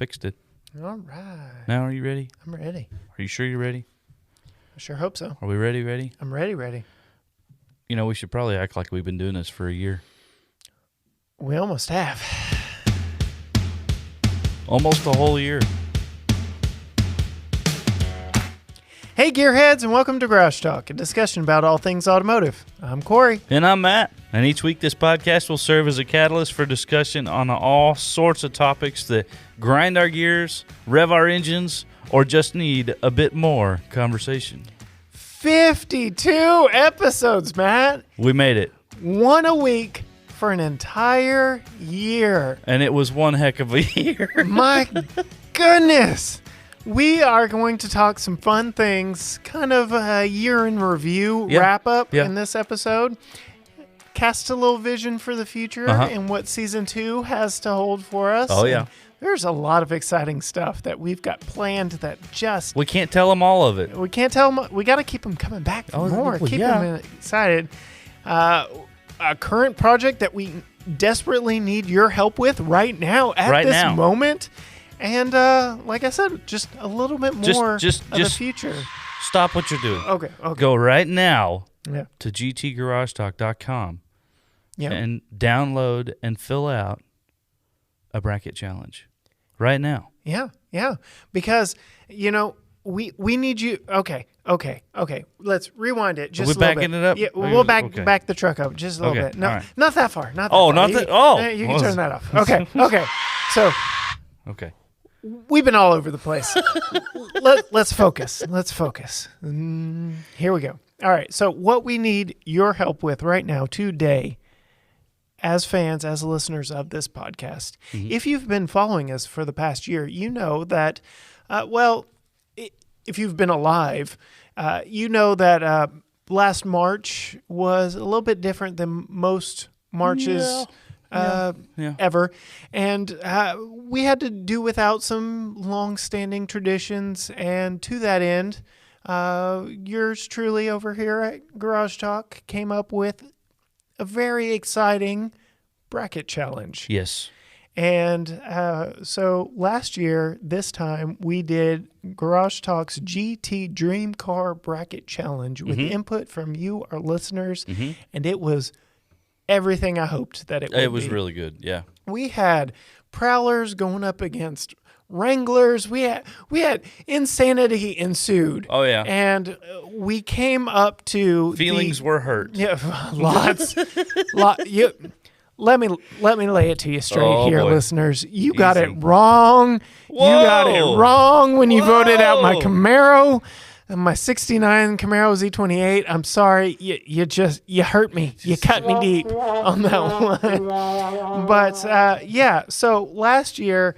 fixed it. All right. Now, are you ready? I'm ready. Are you sure you're ready? I sure hope so. Are we ready? I'm ready. You know, we should probably act like we've been doing this for a year. We almost have. Almost a whole year. Hey, Gearheads, and welcome to Garage Talk, a discussion about all things automotive. I'm Cory. And I'm Matt. And each week this podcast will serve as a catalyst for discussion on all sorts of topics that grind our gears, rev our engines, or just need a bit more conversation. 52 episodes, Matt. We made it. One a week for an entire year. And it was one heck of a year. My goodness. We are going to talk some fun things, kind of a year in review wrap up in this episode. Cast a little vision for the future and what season 2 has to hold for us. Oh, yeah. And there's a lot of exciting stuff that we've got planned that just... We can't tell them all of it. We can't tell them. We got to keep them coming back for more. Keep them excited. A current project that we desperately need your help with right now at this moment. And like I said, just a little bit more of the future. Stop what you're doing. Okay. Go right now to gtgaragetalk.com and download and fill out a bracket challenge right now. Yeah. Because, you know, we need you. Okay. Let's rewind it just a little bit. We're backing it up? Yeah, we'll back the truck up just a little bit. No, right. not that far. Not that. You can turn that off. Okay. So. Okay. We've been all over the place. Let's focus. Here we go. All right. So what we need your help with right now today, as fans, as listeners of this podcast, if you've been following us for the past year, you know that, if you've been alive, you know that last March was a little bit different than most Marches ever. And we had to do without some long-standing traditions. And to that end, yours truly over here at Garage Talk came up with a very exciting bracket challenge. Yes. And so last year, this time, we did Garage Talk's GT Dream Car Bracket Challenge with input from you, our listeners. And it was everything I hoped that it would be. It was really good, yeah. We had Prowlers going up against Wranglers. We had insanity ensued. Oh, yeah. And we came up to Feelings were hurt. Yeah, lots. Let me lay it to you straight here, listeners. You got it wrong. Whoa. You got it wrong when you voted out my Camaro. My 69 Camaro Z28. I'm sorry. You hurt me. You cut me deep on that one. But, so last year,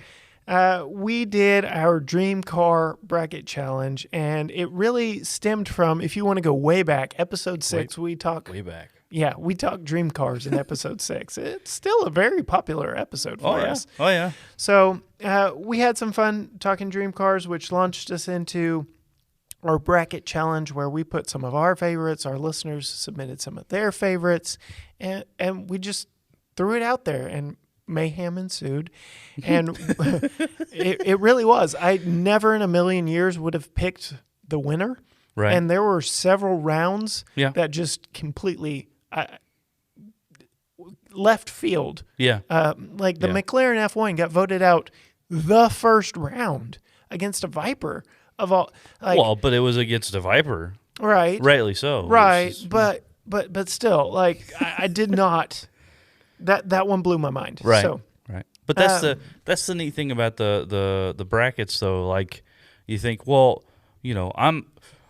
we did our Dream Car Bracket Challenge, and it really stemmed from, if you want to go way back, episode 6, we talked... Way back. Yeah, we talked dream cars in episode 6. It's still a very popular episode for us. Oh, yeah. So we had some fun talking dream cars, which launched us into our bracket challenge where we put some of our favorites. Our listeners submitted some of their favorites, and we just threw it out there, and mayhem ensued. And it really was. I never in a million years would have picked the winner. Right. And there were several rounds that just completely... left field. Yeah. Like the McLaren F1 got voted out the first round against a Viper of all. But it was against a Viper. Right. Rightly so. Right. But still, like I did not. That one blew my mind. Right. So, right. But that's the neat thing about the brackets though. Like you think, well, you know,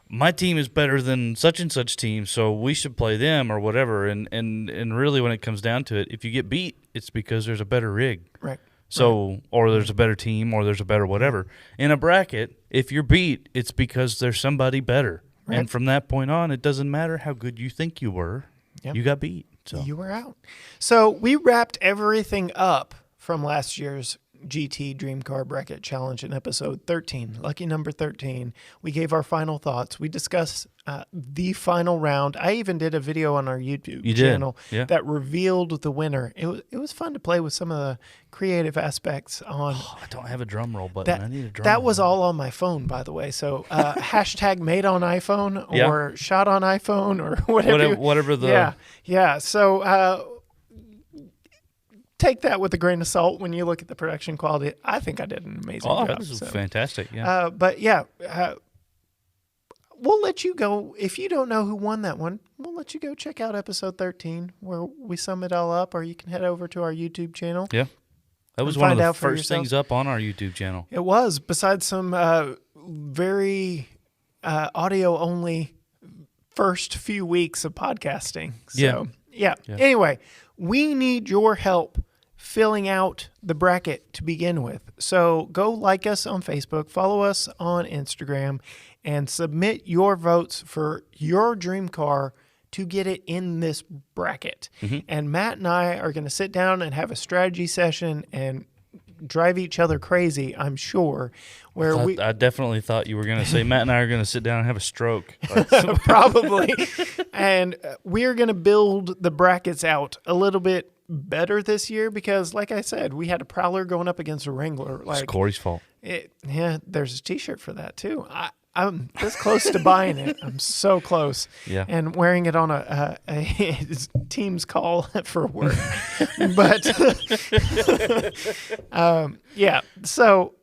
my team is better than such and such team, so we should play them or whatever. And really, when it comes down to it, if you get beat, it's because there's a better rig. Right. So, or there's a better team, or there's a better whatever. In a bracket, if you're beat, it's because there's somebody better. Right. And from that point on, it doesn't matter how good you think you were. Yep. You got beat. So you were out. So we wrapped everything up from last year's GT Dream Car Bracket Challenge in episode 13, lucky number 13. We gave our final thoughts. We discussed the final round. I even did a video on our YouTube channel that revealed the winner. It was fun to play with some of the creative aspects on. Oh, I don't have a drum roll button. I need a drum That roll. was all on my phone, by the way. So hashtag made on iPhone or shot on iPhone or whatever the yeah. So take that with a grain of salt when you look at the production quality. I think I did an amazing job. That was fantastic. Yeah. But we'll let you go. If you don't know who won that one, we'll let you go check out episode 13 where we sum it all up, or you can head over to our YouTube channel. Yeah. That was one of the first things up on our YouTube channel. It was, besides some very audio-only first few weeks of podcasting. So, yeah. Anyway, we need your help filling out the bracket to begin with. So go like us on Facebook, follow us on Instagram, and submit your votes for your dream car to get it in this bracket. Mm-hmm. And Matt and I are going to sit down and have a strategy session and drive each other crazy, I'm sure. I definitely thought you were going to say Matt and I are going to sit down and have a stroke. Probably. And we're going to build the brackets out a little bit better this year because, like I said, we had a Prowler going up against a Wrangler. It's Cory's fault. There's a T-shirt for that, too. I'm this close to buying it. I'm so close. Yeah. And wearing it on a Teams call for work. But, so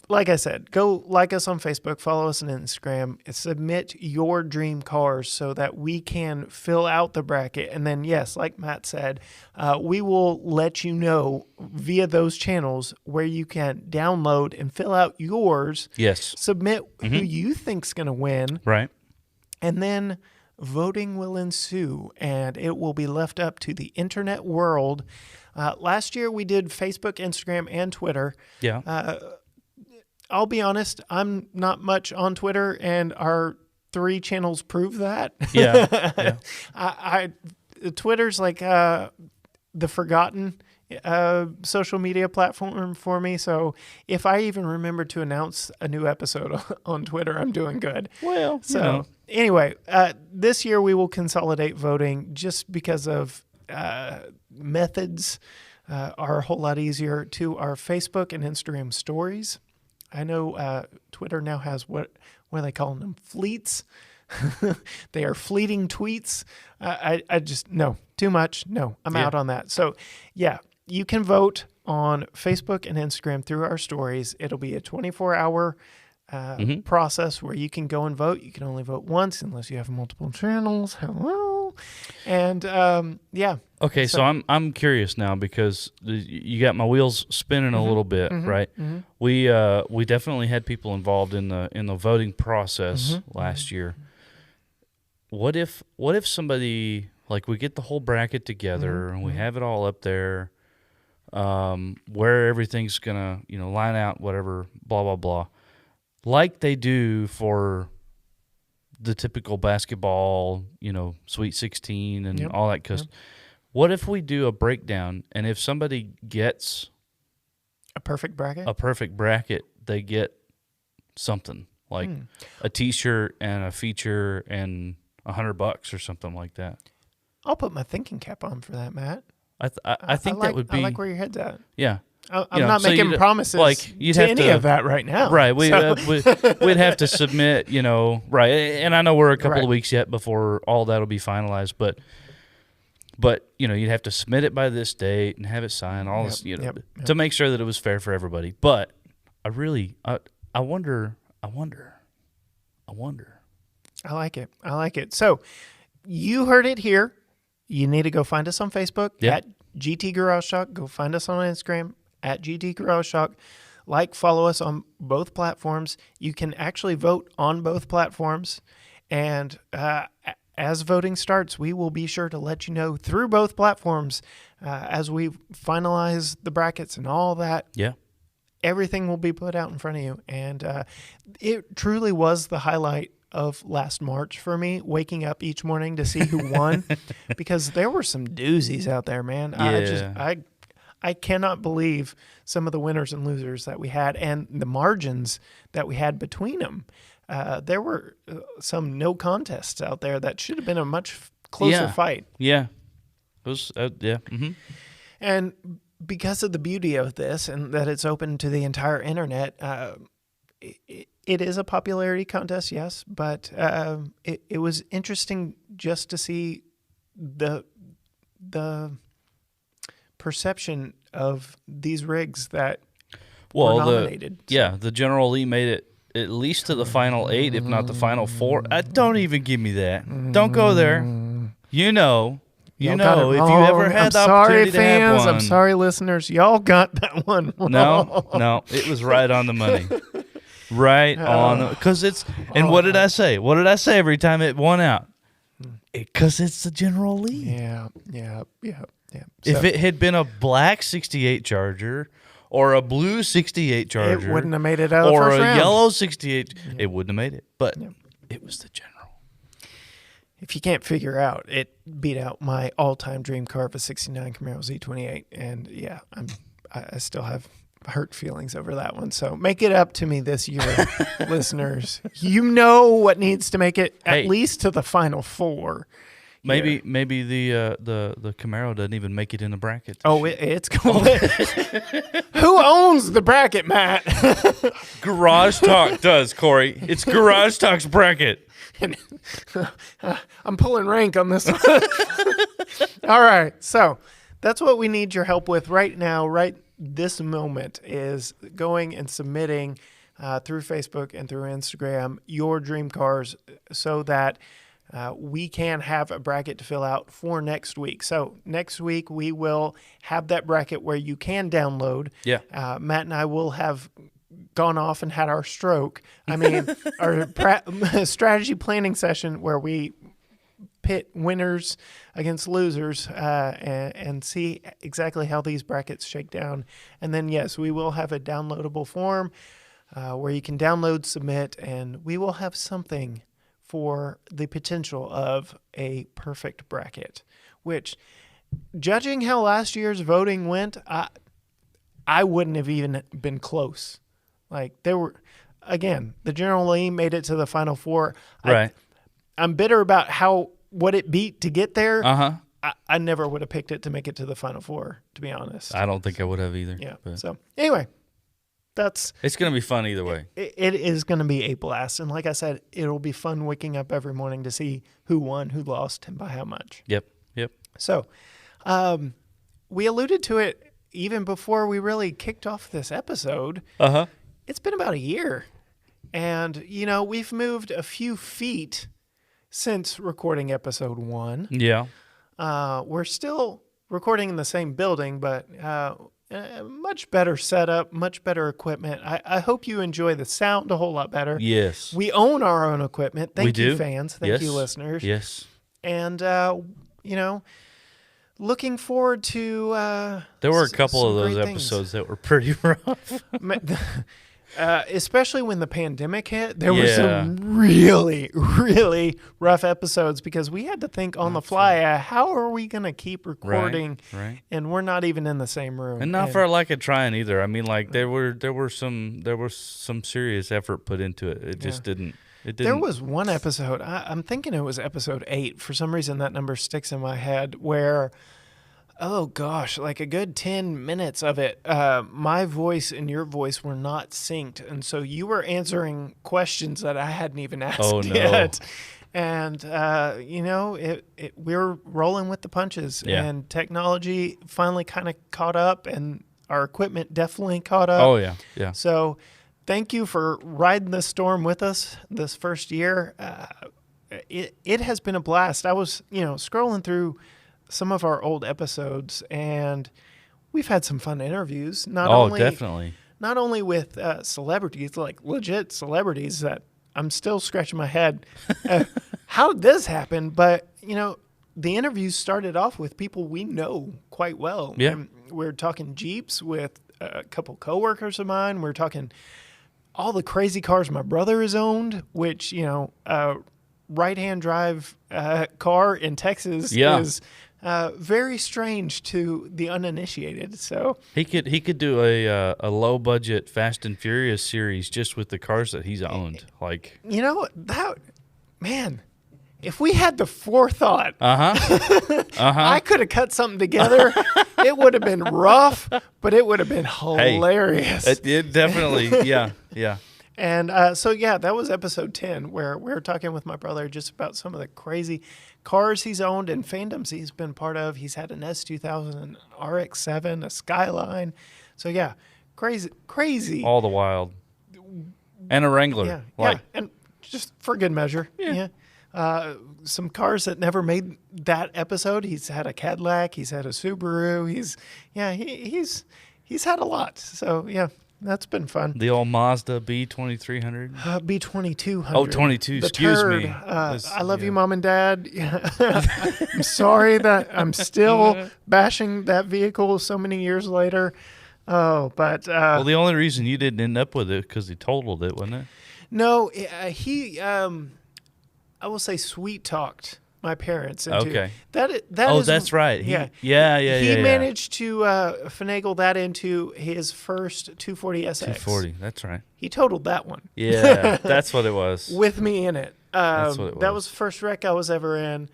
like I said, go like us on Facebook, follow us on Instagram, submit your dream cars so that we can fill out the bracket. And then, yes, like Matt said, we will let you know via those channels where you can download and fill out yours. Yes. Submit who you think's going to win. Right. And then voting will ensue, and it will be left up to the internet world. Last year we did Facebook, Instagram, and Twitter. Yeah. I'll be honest, I'm not much on Twitter, and our 3 channels prove that. Yeah. Twitter's like the forgotten social media platform for me. So if I even remember to announce a new episode on Twitter, I'm doing good. Well, anyway, this year we will consolidate voting just because of methods are a whole lot easier to our Facebook and Instagram stories. I know Twitter now has what are they calling them? Fleets. They are fleeting tweets. I just, no, too much. No, I'm out on that. So, yeah, you can vote on Facebook and Instagram through our stories. It'll be a 24-hour process where you can go and vote. You can only vote once unless you have multiple channels. Hello. And, Okay, so I'm curious now because you got my wheels spinning a little bit, right? Mm-hmm. We definitely had people involved in the voting process last year. What if somebody, like, we get the whole bracket together and we have it all up there, where everything's gonna line out, whatever, blah blah blah, like they do for the typical basketball, Sweet 16 and all that. Because what if we do a breakdown, and if somebody gets a perfect bracket, they get something like a T-shirt and a feature and $100 or something like that. I'll put my thinking cap on for that, Matt. I think that would be. I like where your head's at. Yeah. I'm not making promises to any of that right now. Right. We'd have to submit, right. And I know we're a couple of weeks yet before all that will be finalized, but you'd have to submit it by this date and have it signed, all this, to make sure that it was fair for everybody. But I wonder. I like it. So you heard it here. You need to go find us on Facebook at GT Garage Talk. Go find us on Instagram at GT Garage Talk. Follow us on both platforms. You can actually vote on both platforms. And as voting starts, we will be sure to let you know through both platforms as we finalize the brackets and all that. Yeah. Everything will be put out in front of you. And it truly was the highlight of last March for me, waking up each morning to see who won, because there were some doozies out there, man. Yeah. I cannot believe some of the winners and losers that we had and the margins that we had between them. There were some no contests out there that should have been a much closer fight. Yeah. It was, yeah. Mm-hmm. And because of the beauty of this and that it's open to the entire internet, it is a popularity contest, yes, but it was interesting just to see the perception of these rigs that were nominated. The General Lee made it at least to the final 8, if not the final 4. Don't even give me that. Don't go there. You know, if you ever had the opportunity to have one. I'm sorry, listeners. Y'all got that one wrong. No, it was right on the money. Right on the, because it's, and what did I say? What did I say every time it won out? Because it's the General Lee. Yeah. If it had been a black 68 Charger or a blue 68 Charger, it wouldn't have made it out of the first round. Or a yellow 68, it wouldn't have made it. But it was the General. If you can't figure out, it beat out my all-time dream car of a 69 Camaro Z28. And yeah, I still have hurt feelings over that one. So make it up to me this year, listeners. You know what needs to make it at least to the final 4. Maybe the Camaro doesn't even make it in the bracket. Oh, it's going. Who owns the bracket, Matt? Garage Talk does, Cory. It's Garage Talk's bracket. I'm pulling rank on this one. All right, so that's what we need your help with right now, right this moment, is going and submitting through Facebook and through Instagram your dream cars so that we can have a bracket to fill out for next week. So next week we will have that bracket where you can download. Yeah. Matt and I will have gone off and had our stroke. I mean, our strategy planning session where we pit winners against losers and see exactly how these brackets shake down. And then, yes, we will have a downloadable form where you can download, submit, and we will have something for the potential of a perfect bracket, which, judging how last year's voting went, I wouldn't have even been close. Like, there were, again, the General Lee made it to the final 4. Right. I'm bitter about what it beat to get there. I never would have picked it to make it to the final 4, to be honest. I don't think I would have either. Yeah. But. So anyway, it's going to be fun either way. It is going to be a blast. And like I said, it'll be fun waking up every morning to see who won, who lost, and by how much. Yep. So we alluded to it even before we really kicked off this episode. It's been about a year. And, we've moved a few feet since recording episode 1. Yeah. We're still recording in the same building, but much better setup, much better equipment. I hope you enjoy the sound a whole lot better. Yes. We own our own equipment. Thank you, do. fans. Thank you, listeners. Yes. And, looking forward to there were a couple of those episodes that were pretty rough. Especially when the pandemic hit, there were some really, really rough episodes because we had to think on the fly, how are we going to keep recording? Right. And we're not even in the same room. And not for a lack of trying either. I mean, like there was some serious effort put into it. It just didn't. There was one episode, I'm thinking it was episode 8. For some reason, that number sticks in my head where, oh gosh, like a good 10 minutes of it, my voice and your voice were not synced. And so you were answering questions that I hadn't even asked yet. And, we were rolling with the punches. Yeah. And technology finally kind of caught up, and our equipment definitely caught up. Oh, yeah. So thank you for riding the storm with us this first year. It has been a blast. I was, scrolling through some of our old episodes, and we've had some fun interviews. Definitely. Not only with celebrities, like legit celebrities that I'm still scratching my head. How did this happen? But, the interviews started off with people we know quite well. Yeah. And we're talking Jeeps with a couple coworkers of mine. We're talking all the crazy cars my brother has owned, which, right-hand drive car in Texas is very strange to the uninitiated. So he could do a low budget Fast and Furious series just with the cars that he's owned. Like, that man. If we had the forethought, I could have cut something together. It would have been rough, but it would have been hilarious. It definitely, yeah. And that was episode 10, where we were talking with my brother just about some of the crazy cars he's owned and fandoms he's been part of. He's had an S2000, an RX-7, a Skyline. So, yeah, crazy. All the wild. And a Wrangler. Yeah, and just for good measure. Yeah. Some cars that never made that episode. He's had a Cadillac. He's had a Subaru. He's had a lot. So, yeah. That's been fun. The old Mazda B2300? B2200. Oh, 22. Excuse me. I love you, Mom and Dad. I'm sorry that I'm still bashing that vehicle so many years later. Oh, but... well, the only reason you didn't end up with it because he totaled it, wasn't it? No, he... I will say sweet-talked my parents into that's right. He managed to finagle that into his first 240 SX. 240, that's right. He totaled that one. Yeah, that's what it was. With me in it. That's what it was. That was the first wreck I was ever in.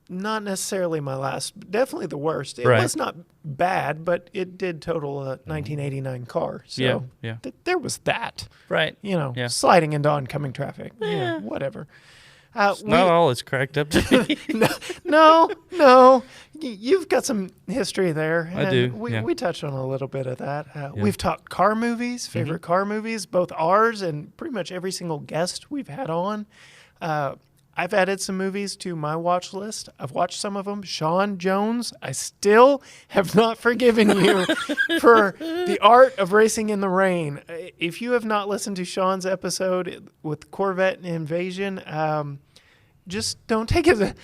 Not necessarily my last, definitely the worst. It was not bad, but it did total a 1989 car. So there was that. Right. Sliding into oncoming traffic. Yeah, whatever. Not all it's cracked up to be. No. You've got some history there. I do. We touched on a little bit of that. We've talked car movies, favorite car movies, both ours and pretty much every single guest we've had on. I've added some movies to my watch list. I've watched some of them. Sean Jones, I still have not forgiven you for the art of racing in the rain. If you have not listened to Sean's episode with Corvette and Invasion, just don't take it.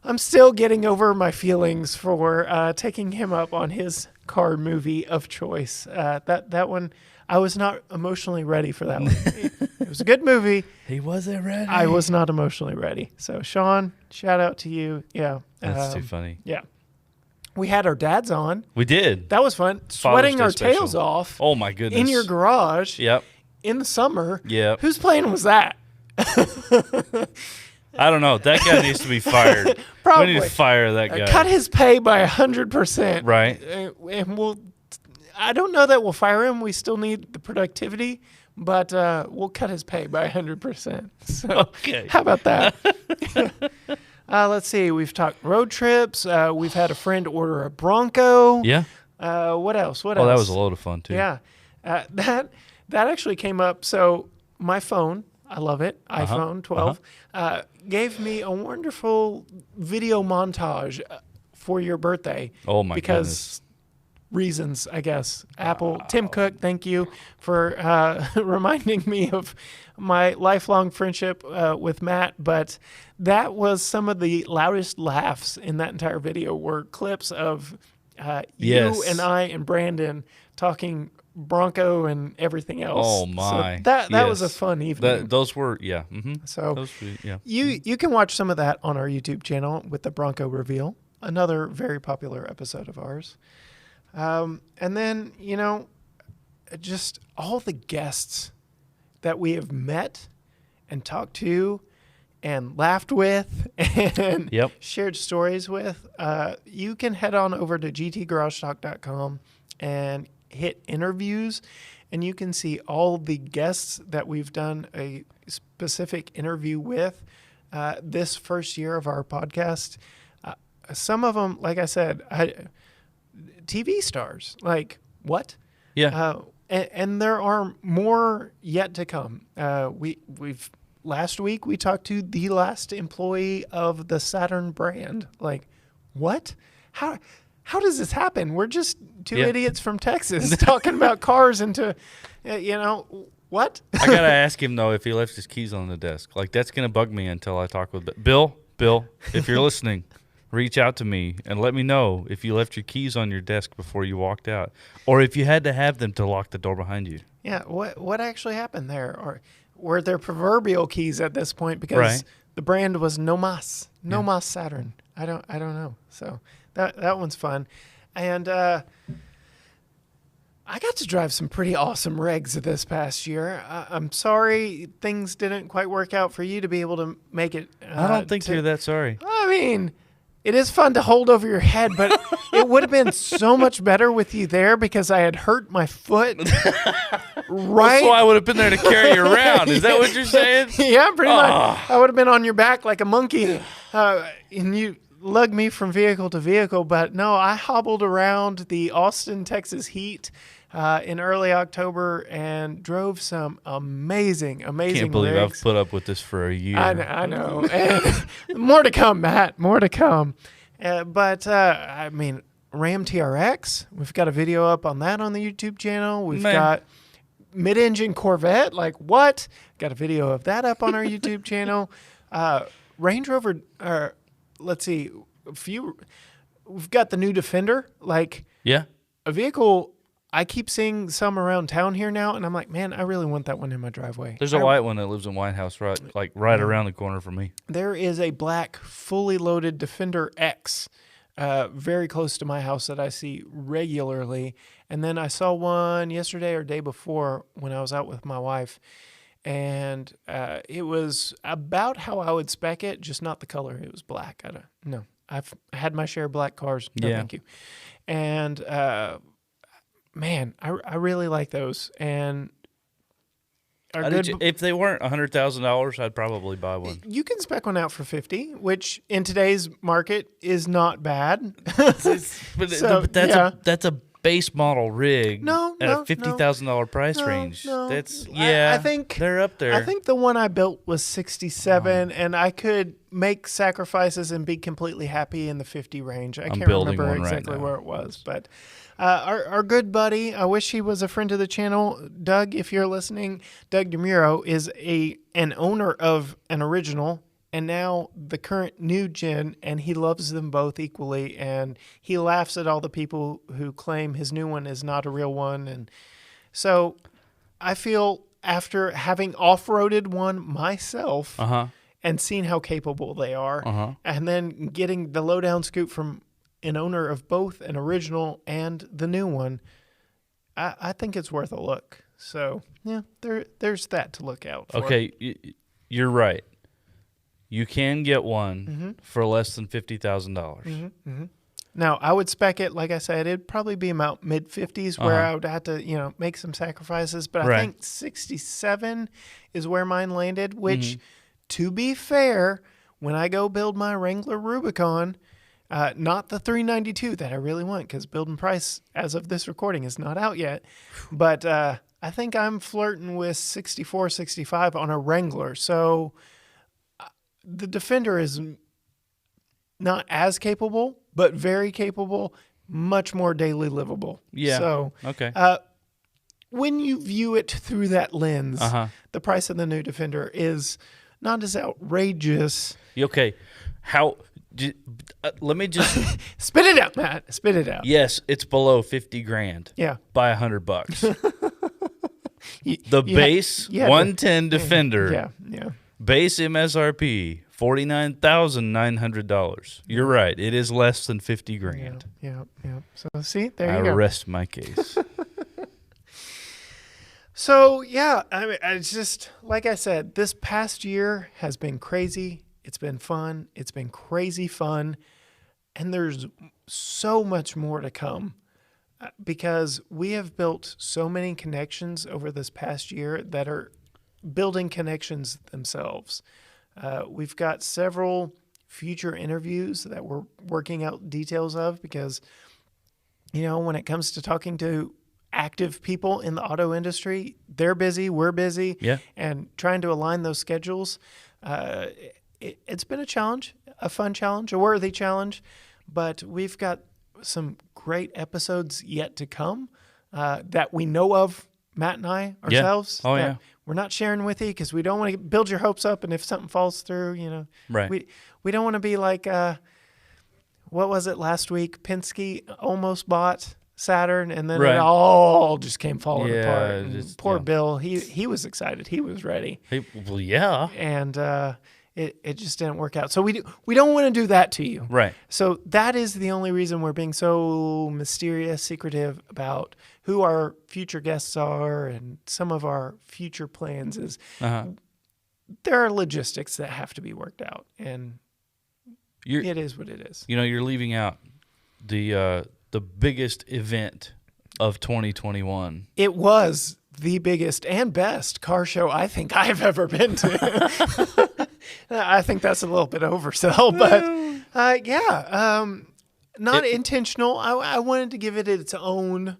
I'm still getting over my feelings for taking him up on his car movie of choice. That one, I was not emotionally ready for that one. It was a good movie. He wasn't ready. I was not emotionally ready. So, Sean, shout out to you. Yeah. That's too funny. Yeah. We had our dads on. We did. That was fun. Sweating our tails off. Oh, my goodness. In your garage. Yep. In the summer. Yep. Whose plane was that? I don't know. That guy needs to be fired. Probably. We need to fire that guy. Cut his pay by 100%. Right. And I don't know that we'll fire him. We still need the productivity, but we'll cut his pay by 100%. So okay. How about that? Let's see. We've talked road trips. We've had a friend order a Bronco. Yeah. What else? That was a load of fun, too. Yeah. That actually came up. So my phone, I love it, iPhone 12, gave me a wonderful video montage for your birthday. Oh, my goodness. Reasons, I guess. Apple, Tim Cook, thank you for reminding me of my lifelong friendship with Matt. But that was some of the loudest laughs in that entire video were clips of you and I and Brandon talking Bronco and everything else. Oh, my. So that was a fun evening. Those were, yeah. Mm-hmm. So you can watch some of that on our YouTube channel with the Bronco reveal, another very popular episode of ours. And then, just all the guests that we have met and talked to and laughed with and shared stories with, you can head on over to gtgaragetalk.com and hit interviews, and you can see all the guests that we've done a specific interview with this first year of our podcast. Some of them, like I said, TV stars. Like, what? Yeah. And there are more yet to come. Last week we talked to the last employee of the Saturn brand. Like, what? How does this happen? We're just two idiots from Texas talking about cars into, what? I got to ask him, though, if he left his keys on the desk. Like, that's going to bug me until I talk with Bill, if you're listening, reach out to me and let me know if you left your keys on your desk before you walked out or if you had to have them to lock the door behind you. Yeah, what actually happened there? Or were there proverbial keys at this point because the brand was No Mas Saturn. I don't know. So that one's fun, and I got to drive some pretty awesome rigs this past year. I'm sorry things didn't quite work out for you to be able to make it. I don't think you're that sorry. I mean, it is fun to hold over your head, but it would have been so much better with you there because I had hurt my foot. Right? So I would have been there to carry you around. Is that what you're saying? Yeah, pretty much. I would have been on your back like a monkey, and you lug me from vehicle to vehicle. But no, I hobbled around the Austin, Texas heat in early October and drove some amazing Can't believe rigs. I've put up with this for a year. I know. And more to come, Matt. More to come. But I mean, Ram TRX. We've got a video up on that on the YouTube channel. We've got mid-engine Corvette. Like what? Got a video of that up on our YouTube channel. Range Rover. Let's see. We've got the new Defender. Like a vehicle. I keep seeing some around town here now, and I'm like, man, I really want that one in my driveway. There's a white one that lives in White House, right around the corner from me. There is a black, fully loaded Defender X very close to my house that I see regularly. And then I saw one yesterday or day before when I was out with my wife, and it was about how I would spec it, just not the color. It was black. I've had my share of black cars. No, thank you. And man, I really like those. And if they weren't $100,000, I'd probably buy one. You can spec one out for $50,000, which in today's market is not bad. But that's a base model rig at a $50,000 price range. That's I think they're up there. I think the one I built was $67,000, and I could make sacrifices and be completely happy in the $50,000 range. I can't remember exactly where it was, but our good buddy, I wish he was a friend of the channel, Doug. If you're listening, Doug DeMuro is an owner of an original and now the current new gen, and he loves them both equally, and he laughs at all the people who claim his new one is not a real one. And so I feel after having off-roaded one myself and seeing how capable they are, and then getting the lowdown scoop from an owner of both an original and the new one, I think it's worth a look. So yeah, there's that to look out for. Okay, you're right. You can get one for less than $50,000. Now, I would spec it, like I said, it'd probably be about mid-50s where I would have to, make some sacrifices. But I think 67 is where mine landed, which, to be fair, when I go build my Wrangler Rubicon, not the 392 that I really want, because building price as of this recording is not out yet. But I think I'm flirting with 64, 65 on a Wrangler. So the Defender is not as capable, but very capable, much more daily livable. Yeah. So, when you view it through that lens, the price of the new Defender is not as outrageous. Okay. Let me just spit it out, Matt. Spit it out. Yes, it's below $50,000. Yeah. By $100. The base 110 Defender. Yeah. Base MSRP $49,900. You're right. It is less than $50,000. Yeah. So see, there you go. I rest my case. So yeah, I mean, it's just like I said. This past year has been crazy. It's been fun. It's been crazy fun, and there's so much more to come because we have built so many connections over this past year that are building connections themselves. We've got several future interviews that we're working out details of because, when it comes to talking to active people in the auto industry, they're busy, we're busy, and trying to align those schedules. It's been a challenge, a fun challenge, a worthy challenge, but we've got some great episodes yet to come that we know of, Matt and I ourselves. Oh, yeah. We're not sharing with you because we don't want to build your hopes up, and if something falls through, right. We don't want to be like, what was it last week? Penske almost bought Saturn, and then it all just came falling apart. Poor Bill, he was excited, he was ready. Well, yeah, and it just didn't work out. So we don't want to do that to you. Right. So that is the only reason we're being so mysterious, secretive about who our future guests are and some of our future plans is there are logistics that have to be worked out, and it is what it is. You're leaving out the biggest event of 2021. It was the biggest and best car show I think I've ever been to. I think that's a little bit oversell, but not intentional. I wanted to give it its own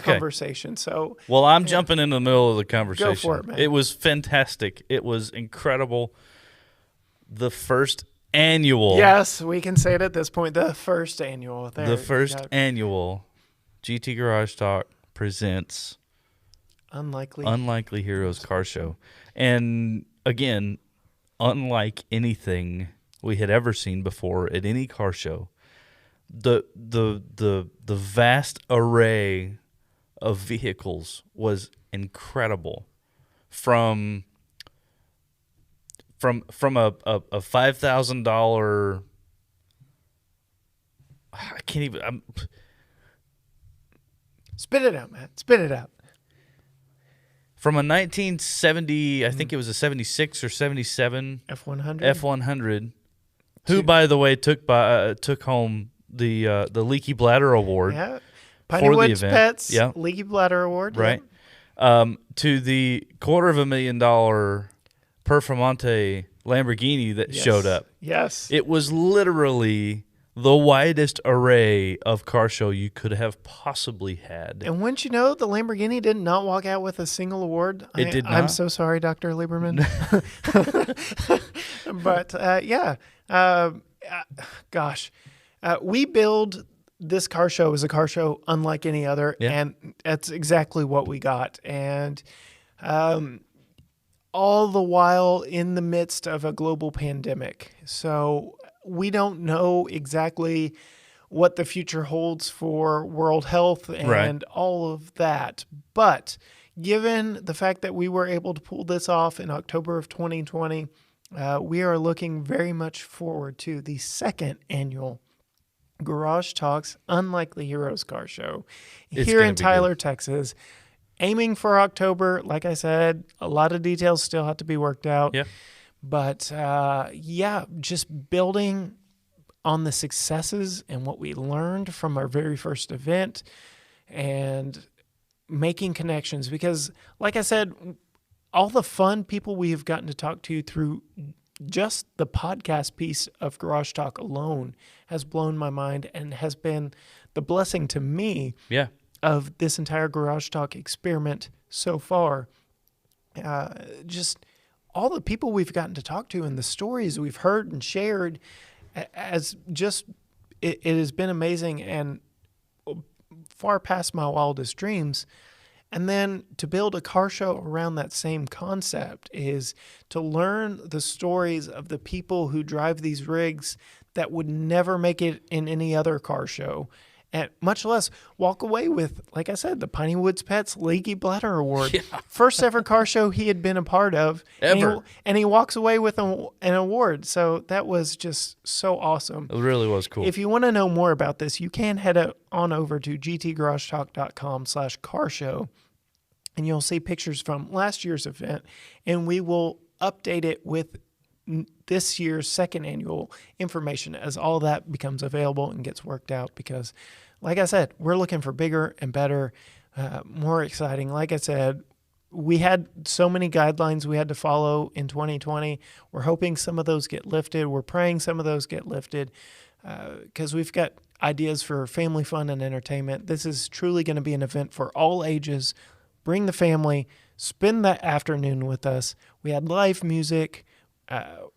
conversation. So, well, I'm jumping in the middle of the conversation. Go for it, man. It was fantastic. It was incredible. The first annual. Yes, we can say it at this point. The first annual. Annual GT Garage Talk presents Unlikely Heroes Car Show. And again, unlike anything we had ever seen before at any car show, the vast array of vehicles was incredible. From a $5,000, I can't even. Spit it out, Matt. Spit it out. From a 1970, I think it was a 76 or 77 F100, who, by the way, took home the Leaky Bladder Award. Yeah, for the event. Pets. Yeah. Leaky Bladder Award. Right. Yeah. To the $250,000 Performante Lamborghini that showed up. Yes. It was literally the widest array of car show you could have possibly had. And wouldn't you know, the Lamborghini did not walk out with a single award. It did not. I'm so sorry, Dr. Lieberman. But we build this car show as a car show unlike any other, and that's exactly what we got. And all the while in the midst of a global pandemic. So we don't know exactly what the future holds for world health and all of that. But given the fact that we were able to pull this off in October of 2020, we are looking very much forward to the second annual Garage Talks Unlikely Heroes Car Show here in Tyler, Texas. Aiming for October. Like I said, a lot of details still have to be worked out. Yeah. But, just building on the successes and what we learned from our very first event and making connections. Because, like I said, all the fun people we have gotten to talk to through just the podcast piece of Garage Talk alone has blown my mind and has been the blessing to me of this entire Garage Talk experiment so far. Just all the people we've gotten to talk to and the stories we've heard and shared as just, it has been amazing and far past my wildest dreams. And then to build a car show around that same concept is to learn the stories of the people who drive these rigs that would never make it in any other car show. And much less walk away with, like I said, the Piney Woods Pets Leaky Bladder Award. Yeah. First ever car show he had been a part of. Ever. And he walks away with an award. So that was just so awesome. It really was cool. If you want to know more about this, you can head on over to gtgaragetalk.com/car show. And you'll see pictures from last year's event. And we will update it with this year's second annual information as all that becomes available and gets worked out, because like I said, we're looking for bigger and better, more exciting. Like I said, we had so many guidelines we had to follow in 2020. We're hoping some of those get lifted. We're praying some of those get lifted because we've got ideas for family fun and entertainment. This is truly going to be an event for all ages. Bring the family, spend that afternoon with us. We had live music.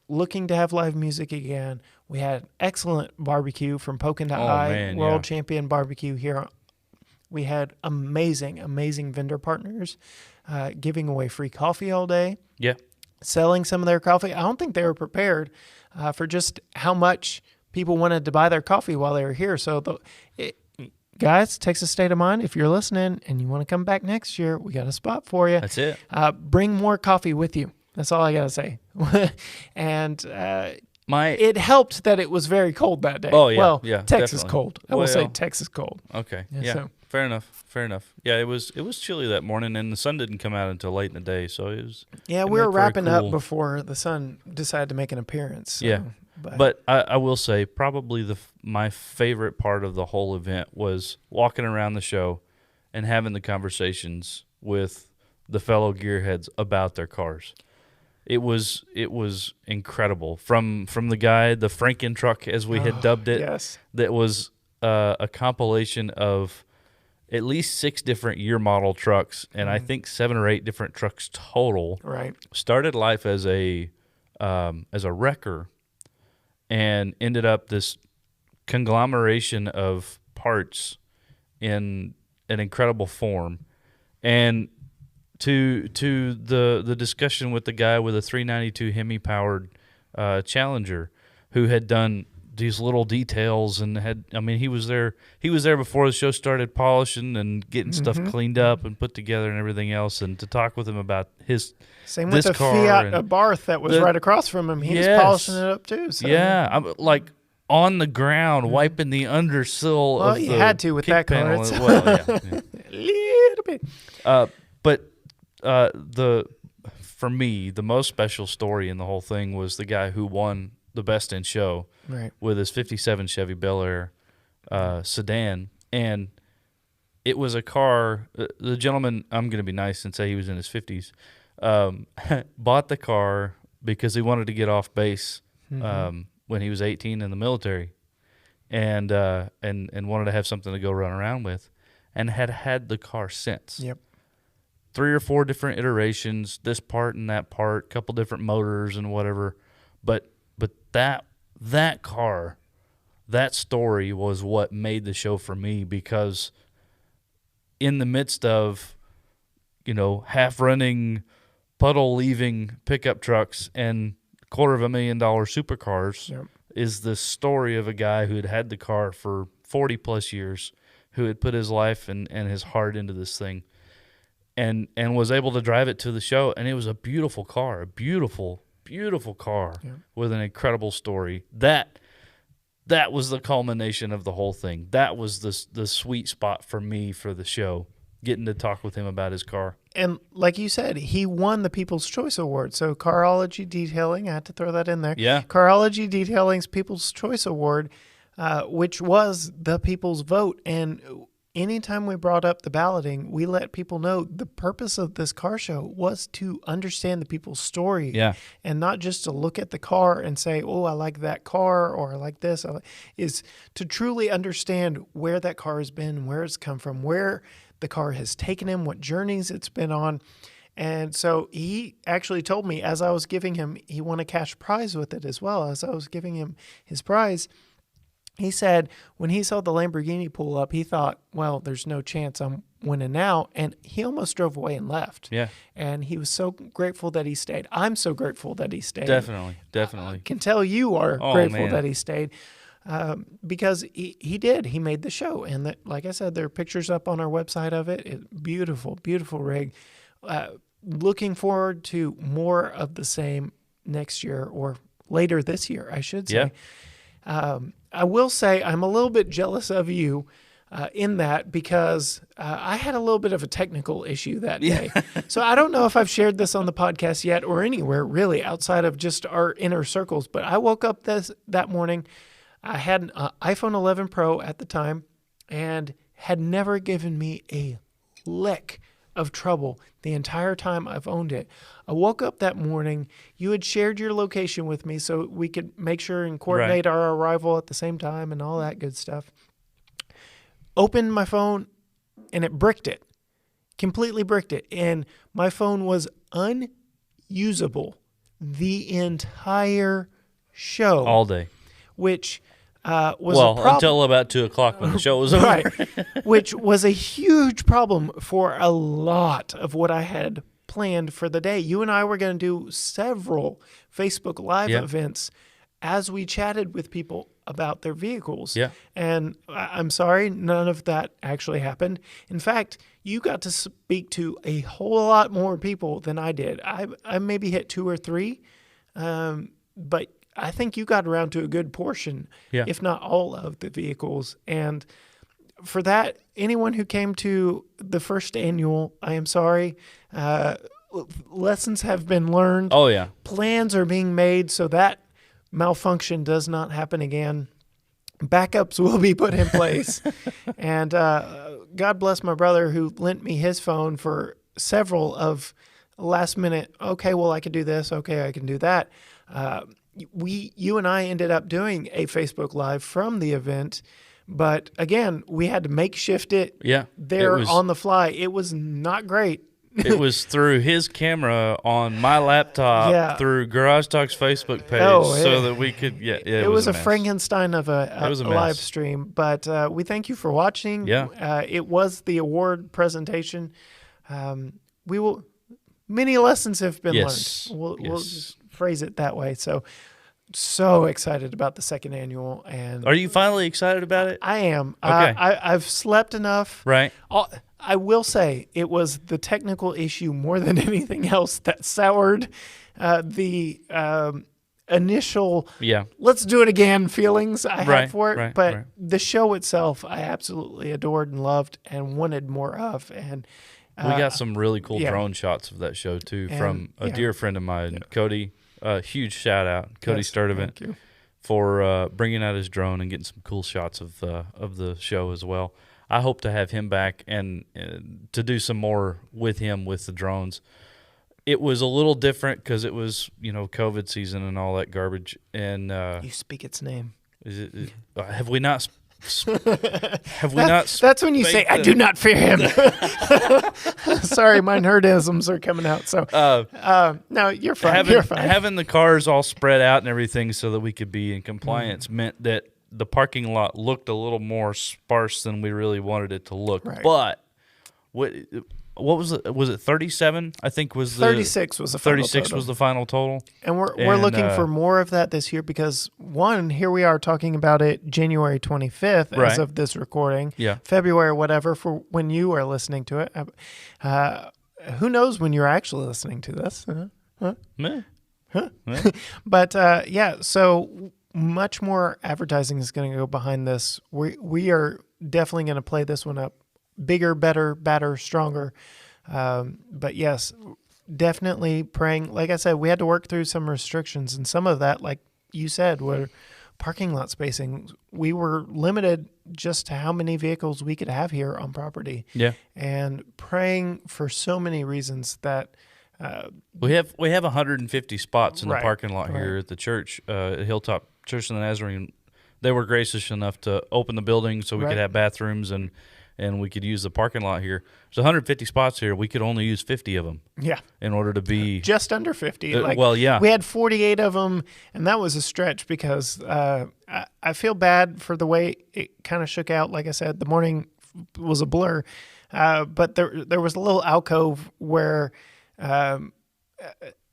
Looking to have live music again. We had excellent barbecue from Pokin' World Champion Barbecue here. We had amazing vendor partners giving away free coffee all day. Yeah. Selling some of their coffee. I don't think they were prepared for just how much people wanted to buy their coffee while they were here. So, guys, Texas State of Mind, if you're listening and you want to come back next year, we got a spot for you. That's it. Bring more coffee with you. That's all I got to say. And My it helped that it was very cold that day. Oh, yeah. Well, Yeah, Texas definitely. cold. I will say Well, Texas cold. Okay. Yeah, Yeah. so- Fair enough. Fair enough. Yeah, it was chilly that morning, and the sun didn't come out until late in the day, so it was. Yeah, it we were made for a wrapping up cool- before the sun decided to make an appearance. So, Yeah. But I will say probably my favorite part of the whole event was walking around the show and having the conversations with the fellow gearheads about their cars. It was incredible. From the guy, the Franken truck, as we had dubbed it, yes. that was a compilation of at least 6 different year model trucks, and I think 7 or 8 different trucks total. Right. Started life as a wrecker, and ended up this conglomeration of parts in an incredible form. And to the discussion with the guy with a 392 Hemi powered Challenger, who had done these little details and he was there before the show started, polishing and getting stuff cleaned up and put together and everything else, and to talk with him about his Same with the car Fiat and Abarth that was right across from him. He was polishing it up too. So. Yeah, I'm like on the ground wiping the undersill Well, of you the had to with kick that car. panel. It's- Well, yeah. A little bit. But for me, the most special story in the whole thing was the guy who won the Best in Show Right. with his 57 Chevy Bel Air sedan. And it was a car, the gentleman, I'm going to be nice and say he was in his 50s, bought the car because he wanted to get off base when he was 18 in the military, and wanted to have something to go run around with, and had the car since. Yep. 3 or 4 different iterations, this part and that part, couple different motors and whatever. But that car, that story was what made the show for me, because in the midst of, half running, puddle leaving pickup trucks and $250,000 supercars, is the story of a guy who had the car for 40 plus years, who had put his life and his heart into this thing, and was able to drive it to the show. And it was a beautiful car, a beautiful car with an incredible story. That was the culmination of the whole thing. That was the sweet spot for me for the show, getting to talk with him about his car. And like you said, he won the People's Choice Award. So Carology Detailing, I had to throw that in there. Yeah. Carology Detailing's People's Choice Award, which was the people's vote. And anytime we brought up the balloting, we let people know the purpose of this car show was to understand the people's story. Yeah. And not just to look at the car and say, oh, I like that car, or I like this. Is to truly understand where that car has been, where it's come from, where the car has taken him, what journeys it's been on. And so he actually told me, as I was giving him, he won a cash prize with it as well. As I was giving him his prize, he said when he saw the Lamborghini pull up, he thought, well, there's no chance I'm winning now. And he almost drove away and left. Yeah. And he was so grateful that he stayed. I'm so grateful that he stayed. Definitely. I can tell you are grateful that he stayed. Because he did. He made the show. And like I said, there are pictures up on our website of it. Beautiful, beautiful rig. Looking forward to more of the same next year, or later this year, I should say. Yeah. I will say I'm a little bit jealous of you in that, because I had a little bit of a technical issue that day. So I don't know if I've shared this on the podcast yet, or anywhere really outside of just our inner circles, but I woke up that morning. I had an iPhone 11 Pro at the time, and had never given me a lick of trouble the entire time I've owned it. I woke up that morning. You had shared your location with me so we could make sure and coordinate our arrival at the same time and all that good stuff. Opened my phone, and it bricked it. Completely bricked it. And my phone was unusable the entire show. All day. Which was a problem. Until about 2:00 when the show was over. Right, which was a huge problem for a lot of what I had planned for the day. You and I were going to do several Facebook Live events as we chatted with people about their vehicles. Yeah. And I'm sorry, none of that actually happened. In fact, you got to speak to a whole lot more people than I did. I maybe hit 2 or 3, but I think you got around to a good portion, if not all of the vehicles. And for that, anyone who came to the first annual, I am sorry. Lessons have been learned. Oh, yeah. Plans are being made so that malfunction does not happen again. Backups will be put in place. And God bless my brother who lent me his phone for several of last minute, okay, well, I can do this. Okay, I can do that. You and I ended up doing a Facebook Live from the event. But again, we had to makeshift it on the fly. It was not great. It was through his camera on my laptop through Garage Talk's Facebook page so that we could, it was a Frankenstein of a live stream. But we thank you for watching. Yeah. It was the award presentation. Many lessons have been learned. We'll just phrase it that way. So excited about the second annual. And are you finally excited about it? I am. Okay. I've slept enough. Right. I will say it was the technical issue more than anything else that soured the initial let's do it again feelings I had for it. But the show itself I absolutely adored and loved and wanted more of. And we got some really cool drone shots of that show too from a dear friend of mine, Cody. Huge shout out, Cody Sturdivant, for bringing out his drone and getting some cool shots of the show as well. I hope to have him back and to do some more with him with the drones. It was a little different because it was COVID season and all that garbage. And you speak its name. Is it? Have we not? Have we not? That's when you say, "I do not fear him." Sorry, my nerdisms are coming out. So, no, you're fine. You're fine. Having the cars all spread out and everything so that we could be in compliance meant that the parking lot looked a little more sparse than we really wanted it to look. Right. But what was it? Was it 37? I think was 36 was the final 36 total. Was the final total. And we're looking for more of that this year because here we are talking about it January 25th as of this recording. Yeah. February, whatever, for when you are listening to it. Who knows when you're actually listening to this? But so much more advertising is going to go behind this. We are definitely going to play this one up. Bigger, better, badder, stronger. But yes, definitely praying. Like I said, we had to work through some restrictions, and some of that, like you said, were parking lot spacing. We were limited just to how many vehicles we could have here on property. Yeah. And praying for so many reasons that we have 150 spots in the parking lot here at the church, Hilltop Church of the Nazarene. They were gracious enough to open the building so we could have bathrooms and we could use the parking lot here. There's 150 spots here. We could only use 50 of them. Yeah. In order to be just under 50. We had 48 of them, and that was a stretch because I feel bad for the way it kind of shook out. Like I said, the morning was a blur, but there was a little alcove where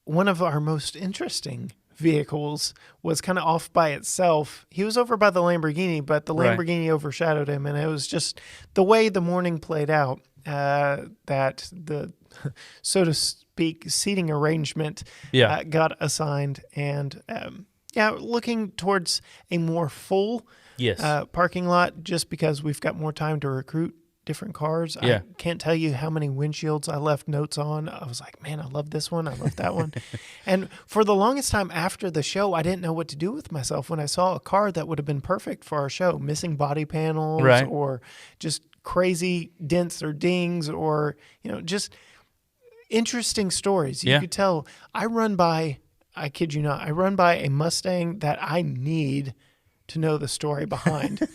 one of our most interesting vehicles was kind of off by itself. He was over by the Lamborghini, but the Lamborghini overshadowed him, and it was just the way the morning played out that the, so to speak, seating arrangement got assigned. And looking towards a more full parking lot just because we've got more time to recruit different cars. I can't tell you how many windshields I left notes on. I was like, man, I love this one. I love that one. And for the longest time after the show, I didn't know what to do with myself when I saw a car that would have been perfect for our show, missing body panels or just crazy dents or dings or, just interesting stories. You could tell I kid you not, I run by a Mustang that I need to know the story behind.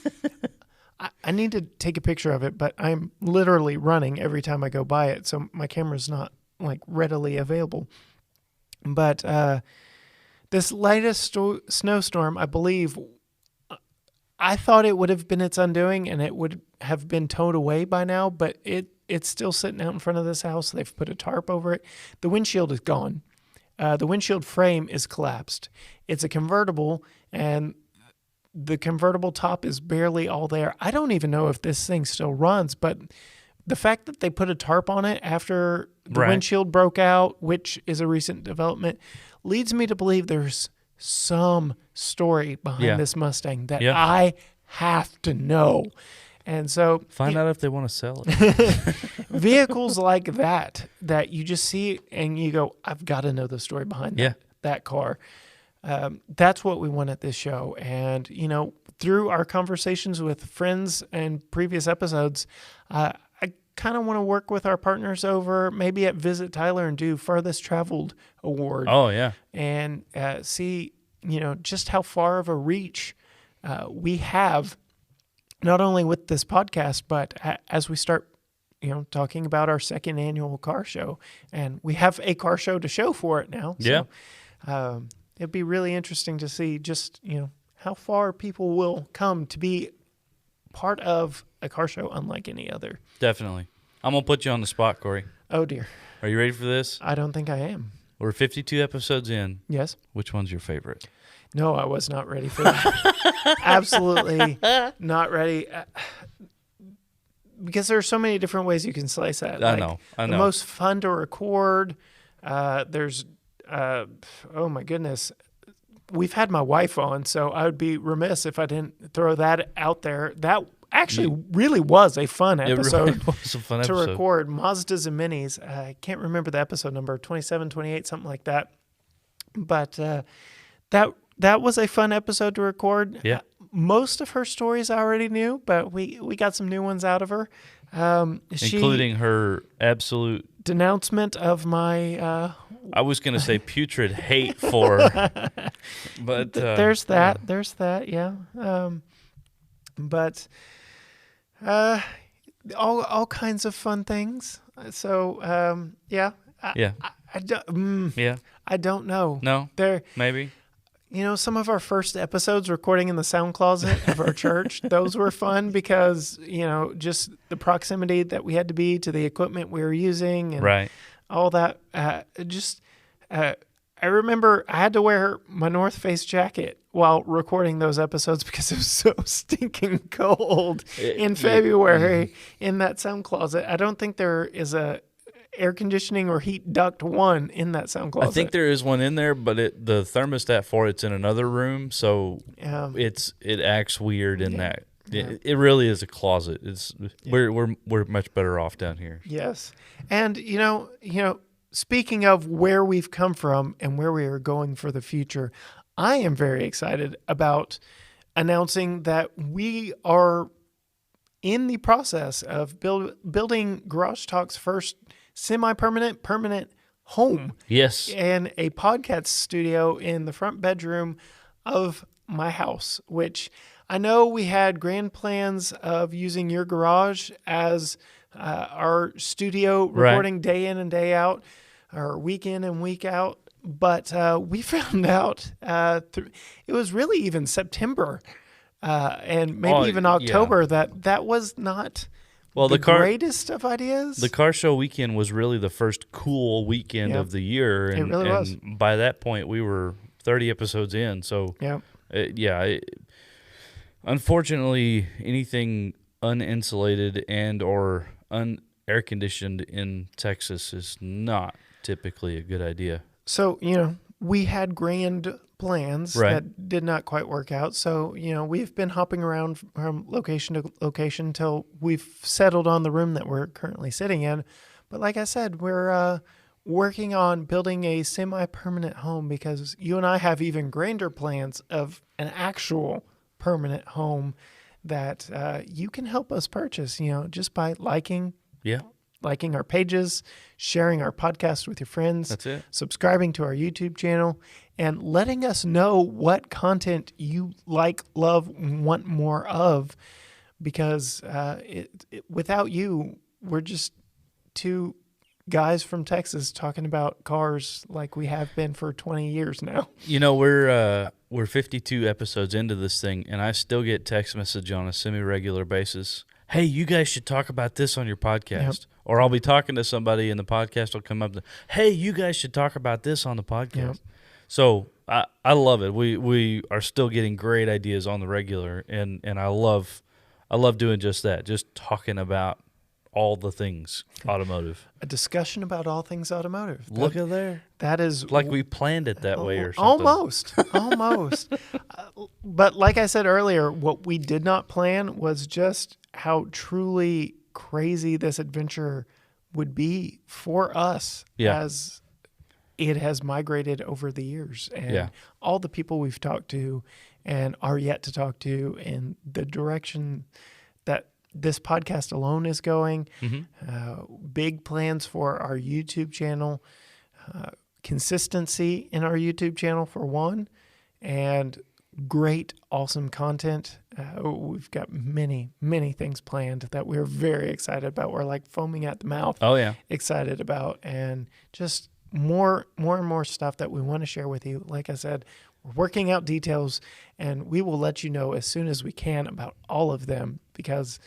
I need to take a picture of it, but I'm literally running every time I go by it, so my camera's not readily available. But this latest snowstorm, I believe, I thought it would have been its undoing and it would have been towed away by now, but it's still sitting out in front of this house. They've put a tarp over it. The windshield is gone. The windshield frame is collapsed. It's a convertible, and the convertible top is barely all there. I don't even know if this thing still runs, but the fact that they put a tarp on it after the windshield broke out, which is a recent development, leads me to believe there's some story behind this Mustang that I have to know. And so find out if they want to sell it. Vehicles like that you just see and you go, I've got to know the story behind that car. That's what we want at this show. And, through our conversations with friends and previous episodes, I kind of want to work with our partners over maybe at Visit Tyler and do Farthest Traveled Award. Oh, yeah. And see, just how far of a reach we have, not only with this podcast, but as we start, talking about our second annual car show. And we have a car show to show for it now. So, it'd be really interesting to see just, how far people will come to be part of a car show unlike any other. Definitely. I'm going to put you on the spot, Cory. Oh, dear. Are you ready for this? I don't think I am. We're 52 episodes in. Yes. Which one's your favorite? No, I was not ready for that. Absolutely not ready. Because there are so many different ways you can slice that. I know. The most fun to record. There's, oh my goodness. We've had my wife on, so I would be remiss if I didn't throw that out there. That actually really was a fun episode. It really was a fun episode. To record. Mazdas and Minis. I can't remember the episode number, 27, 28, something like that. But that was a fun episode to record. Yeah. Most of her stories I already knew, but we got some new ones out of her. Including her absolute denouncement of my... I was going to say putrid hate for... but there's that. Yeah. There's that, yeah. But all kinds of fun things. So, yeah. I don't know. No? Maybe? Some of our first episodes recording in the sound closet of our church, those were fun because, just the proximity that we had to be to the equipment we were using and all that. I remember I had to wear my North Face jacket while recording those episodes because it was so stinking cold in February in that sound closet. I don't think there is a air conditioning or heat duct one in that sound closet. I think there is one in there, but the thermostat for it's in another room, so it acts weird in that. Yeah. It really is a closet. We're much better off down here. Yes, and speaking of where we've come from and where we are going for the future, I am very excited about announcing that we are in the process of building Garage Talk's first permanent home. Yes. And a podcast studio in the front bedroom of my house, which I know we had grand plans of using your garage as our studio recording day in and day out, or week in and week out. But we found out it was really even September and maybe even October that was not... Well, the greatest of ideas. The car show weekend was really the first cool weekend of the year. And, it really was. And by that point, we were 30 episodes in. So, unfortunately, anything uninsulated and or air conditioned in Texas is not typically a good idea. So, we had grand plans that did not quite work out. So, we've been hopping around from location to location until we've settled on the room that we're currently sitting in. But like I said, we're working on building a semi-permanent home because you and I have even grander plans of an actual permanent home that you can help us purchase, just by liking our pages, sharing our podcast with your friends. That's it. Subscribing to our YouTube channel, and letting us know what content you like, love, want more of. Because without you, we're just two guys from Texas talking about cars like we have been for 20 years now. We're 52 episodes into this thing, and I still get text message on a semi-regular basis. Hey, you guys should talk about this on your podcast. Yep. Or I'll be talking to somebody and the podcast will come up. Hey, you guys should talk about this on the podcast. Yep. So I love it. We are still getting great ideas on the regular, and I love doing just that, just talking about all the things automotive. A discussion about all things automotive. Look at there. That is Like we planned it that way or something. Almost. But like I said earlier, what we did not plan was just how truly crazy this adventure would be for us as it has migrated over the years. And all the people we've talked to and are yet to talk to, and the direction that this podcast alone is going, big plans for our YouTube channel, consistency in our YouTube channel for one, and great, awesome content. We've got many, many things planned that we're very excited about. We're like foaming at the mouth. Oh, yeah. Excited about, and just more and more stuff that we want to share with you. Like I said, we're working out details, and we will let you know as soon as we can about all of them, because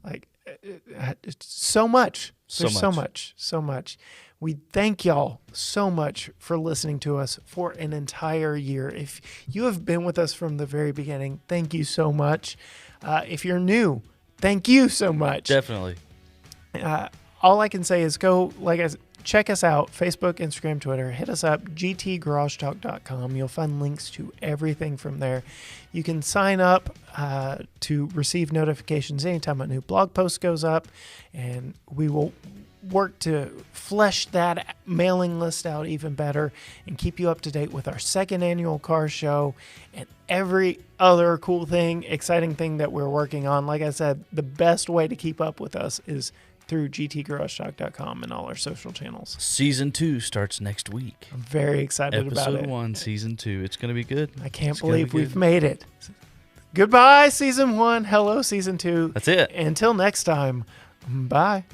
like it's so much. There's so much. We thank y'all so much for listening to us for an entire year. If you have been with us from the very beginning, thank you so much. If you're new, thank you so much. Definitely. All I can say is check us out, Facebook, Instagram, Twitter. Hit us up, gtgaragetalk.com. You'll find links to everything from there. You can sign up to receive notifications anytime a new blog post goes up, and we will work to flesh that mailing list out even better and keep you up to date with our second annual car show and every other cool thing, exciting thing that we're working on. Like I said, the best way to keep up with us is through gtgaragetalk.com and all our social channels. Season 2 starts next week. I'm very excited about it. Episode 1, Season 2. It's going to be good. I can't believe we've made it. Goodbye, Season 1. Hello, Season 2. That's it. Until next time, bye.